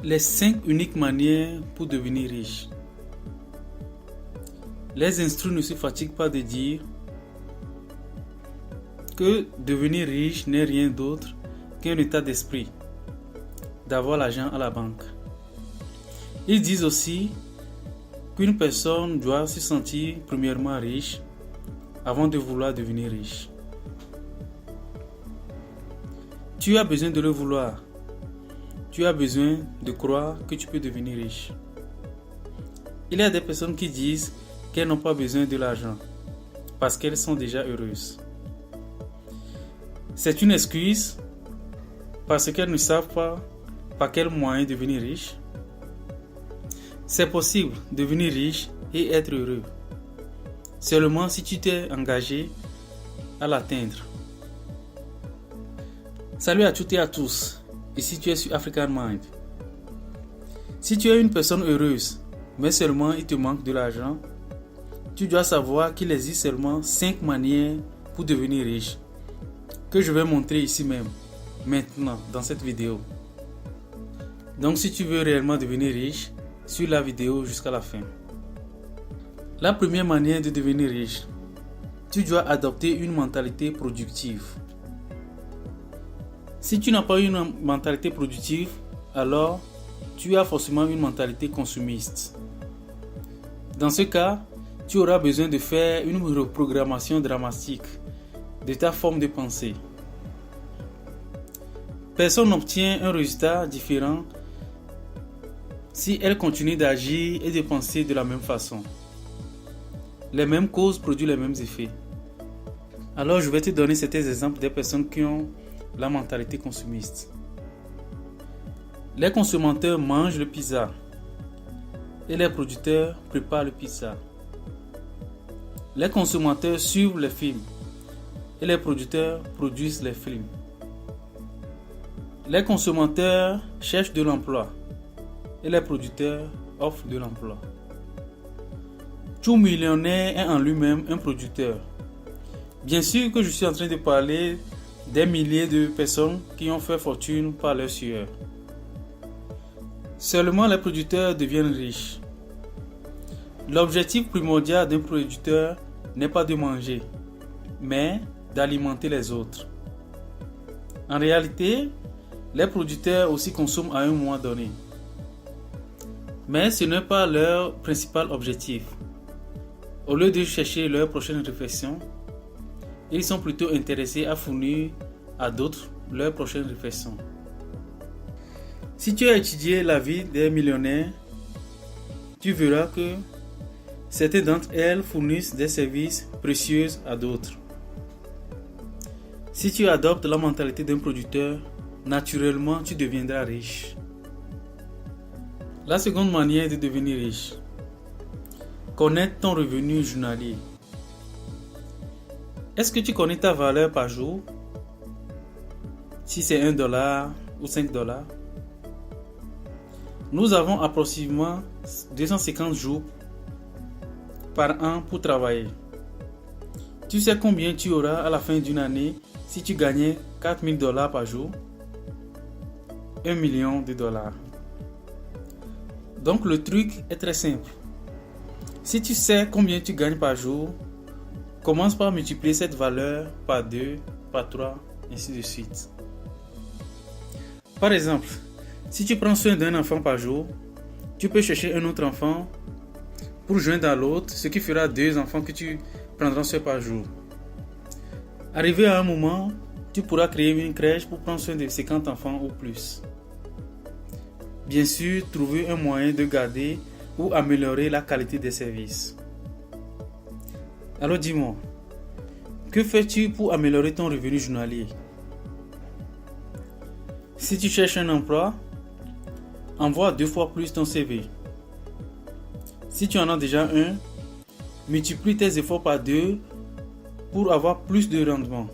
Les 5 uniques manières pour devenir riche. Les instruits ne se fatiguent pas de dire que devenir riche n'est rien d'autre qu'un état d'esprit, d'avoir l'argent à la banque. Ils disent aussi qu'une personne doit se sentir premièrement riche avant de vouloir devenir riche. Tu as besoin de le vouloir. Tu as besoin de croire que tu peux devenir riche. Il y a des personnes qui disent qu'elles n'ont pas besoin de l'argent parce qu'elles sont déjà heureuses. C'est une excuse parce qu'elles ne savent pas par quel moyen devenir riche. C'est possible de devenir riche et être heureux seulement si tu t'es engagé à l'atteindre. Salut à toutes et à tous, ici tu es sur African Mind. Si tu es une personne heureuse, mais seulement il te manque de l'argent, tu dois savoir qu'il existe seulement 5 manières pour devenir riche, que je vais montrer ici même, maintenant, dans cette vidéo. Donc si tu veux réellement devenir riche, suis la vidéo jusqu'à la fin. La première manière de devenir riche, tu dois adopter une mentalité productive. Si tu n'as pas une mentalité productive, alors tu as forcément une mentalité consumiste. Dans ce cas, tu auras besoin de faire une reprogrammation dramatique de ta forme de pensée. Personne n'obtient un résultat différent si elle continue d'agir et de penser de la même façon. Les mêmes causes produisent les mêmes effets. Alors je vais te donner certains exemples des personnes qui ont la mentalité consumiste. Les consommateurs mangent le pizza et les producteurs préparent le pizza. Les consommateurs suivent les films et les producteurs produisent les films. Les consommateurs cherchent de l'emploi et les producteurs offrent de l'emploi. Tout millionnaire est en lui-même un producteur. Bien sûr que je suis en train de parler des milliers de personnes qui ont fait fortune par leur sueur. Seulement les producteurs deviennent riches. L'objectif primordial d'un producteur n'est pas de manger, mais d'alimenter les autres. En réalité, les producteurs aussi consomment à un moment donné. Mais ce n'est pas leur principal objectif. Au lieu de chercher leur prochaine réflexion, ils sont plutôt intéressés à fournir à d'autres leur prochaine réflexion. Si tu as étudié la vie des millionnaires, tu verras que certains d'entre elles fournissent des services précieux à d'autres. Si tu adoptes la mentalité d'un producteur, naturellement tu deviendras riche. La seconde manière de devenir riche, connaître ton revenu journalier. Est-ce que tu connais ta valeur par jour? Si c'est $1 ou $5. Nous avons approximativement 250 jours par an pour travailler. Tu sais combien tu auras à la fin d'une année si tu gagnais $4,000 par jour? $1 million. Donc le truc est très simple. Si tu sais combien tu gagnes par jour, commence par multiplier cette valeur par 2, par 3, ainsi de suite. Par exemple, si tu prends soin d'un enfant par jour, tu peux chercher un autre enfant pour joindre à l'autre, ce qui fera 2 enfants que tu prendras soin par jour. Arrivé à un moment, tu pourras créer une crèche pour prendre soin de 50 enfants ou plus. Bien sûr, trouver un moyen de garder ou améliorer la qualité des services. Alors dis-moi, que fais-tu pour améliorer ton revenu journalier? Si tu cherches un emploi, envoie 2 fois plus ton CV. Si tu en as déjà un, multiplie tes efforts par 2 pour avoir plus de rendement.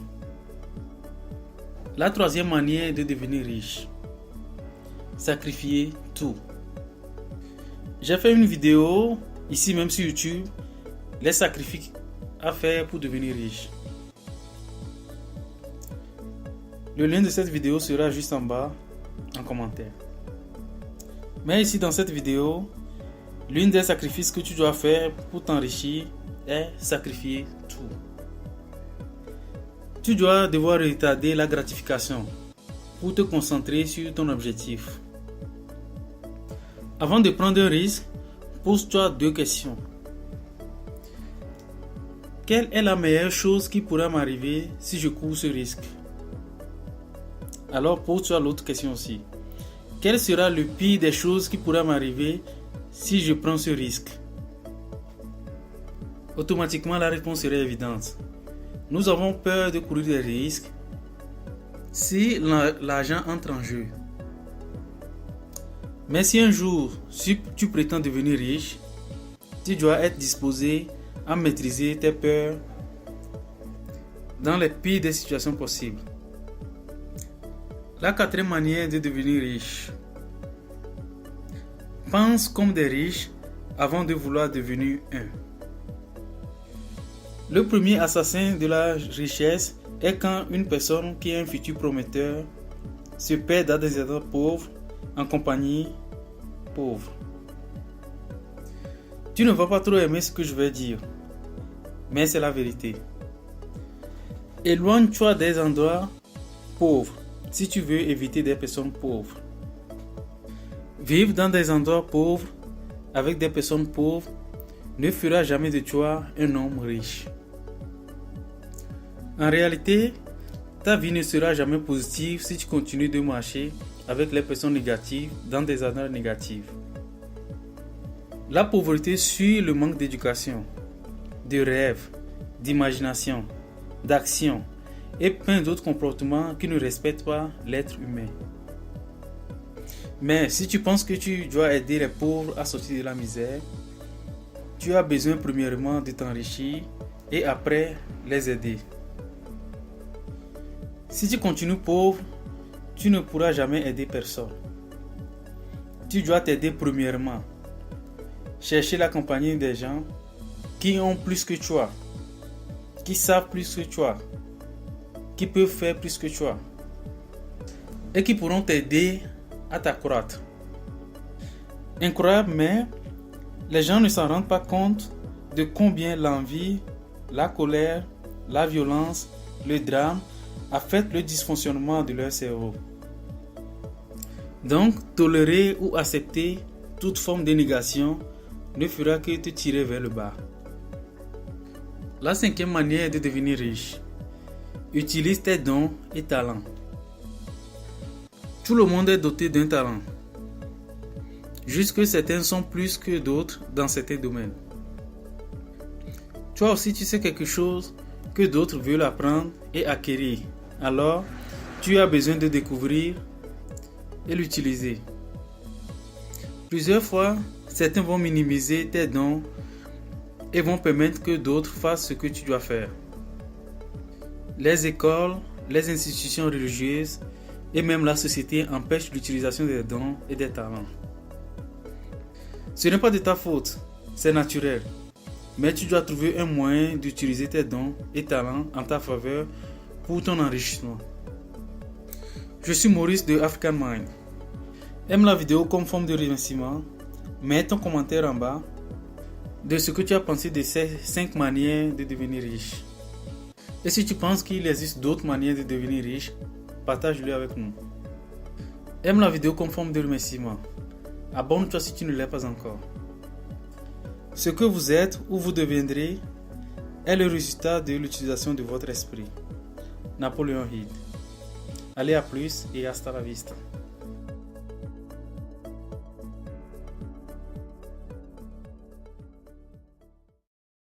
La troisième manière de devenir riche, sacrifier tout. J'ai fait une vidéo ici même sur YouTube, les sacrifices à faire pour devenir riche. Le lien de cette vidéo sera juste en bas en commentaire. Mais ici dans cette vidéo, l'une des sacrifices que tu dois faire pour t'enrichir est sacrifier tout. Tu dois devoir retarder la gratification pour te concentrer sur ton objectif. Avant de prendre un risque, pose-toi 2 questions. Quelle est la meilleure chose qui pourra m'arriver si je cours ce risque? Alors pose-toi l'autre question aussi. Quel sera le pire des choses qui pourra m'arriver si je prends ce risque? Automatiquement, la réponse serait évidente. Nous avons peur de courir des risques si l'argent entre en jeu. Mais si un jour tu prétends devenir riche, tu dois être disposé à maîtriser tes peurs dans les pires des situations possibles. La 4e manière de devenir riche. Pense comme des riches avant de vouloir devenir un. Le premier assassin de la richesse est quand une personne qui a un futur prometteur se perd dans des endroits pauvres en compagnie pauvre. Tu ne vas pas trop aimer ce que je vais dire, mais c'est la vérité. Éloigne-toi des endroits pauvres si tu veux éviter des personnes pauvres. Vivre dans des endroits pauvres avec des personnes pauvres ne fera jamais de toi un homme riche. En réalité, ta vie ne sera jamais positive si tu continues de marcher avec les personnes négatives dans des endroits négatifs. La pauvreté suit le manque d'éducation, de rêve, d'imagination, d'action et plein d'autres comportements qui ne respectent pas l'être humain. Mais si tu penses que tu dois aider les pauvres à sortir de la misère, tu as besoin premièrement de t'enrichir et après les aider. Si tu continues pauvre, tu ne pourras jamais aider personne. Tu dois t'aider premièrement. Chercher la compagnie des gens qui ont plus que toi, qui savent plus que toi, qui peuvent faire plus que toi et qui pourront t'aider à t'accroître. Incroyable, mais les gens ne s'en rendent pas compte de combien l'envie, la colère, la violence, le drame affectent le dysfonctionnement de leur cerveau. Donc, tolérer ou accepter toute forme de négation ne fera que te tirer vers le bas. La 5e manière de devenir riche. Utilise tes dons et talents. Tout le monde est doté d'un talent. Juste que certains sont plus que d'autres dans certains domaines. Toi aussi tu sais quelque chose que d'autres veulent apprendre et acquérir. Alors, tu as besoin de découvrir et l'utiliser. Plusieurs fois, certains vont minimiser tes dons et vont permettre que d'autres fassent ce que tu dois faire. Les écoles, les institutions religieuses et même la société empêchent l'utilisation des dons et des talents. Ce n'est pas de ta faute, c'est naturel. Mais tu dois trouver un moyen d'utiliser tes dons et talents en ta faveur pour ton enrichissement. Je suis Maurice de African Mind. Aime la vidéo comme forme de remerciement. Mets ton commentaire en bas de ce que tu as pensé de ces 5 manières de devenir riche. Et si tu penses qu'il existe d'autres manières de devenir riche, partage-le avec nous. Aime la vidéo comme forme de remerciement. Abonne-toi si tu ne l'es pas encore. Ce que vous êtes ou vous deviendrez est le résultat de l'utilisation de votre esprit. Napoléon Hill. Allez, à plus et hasta la vista.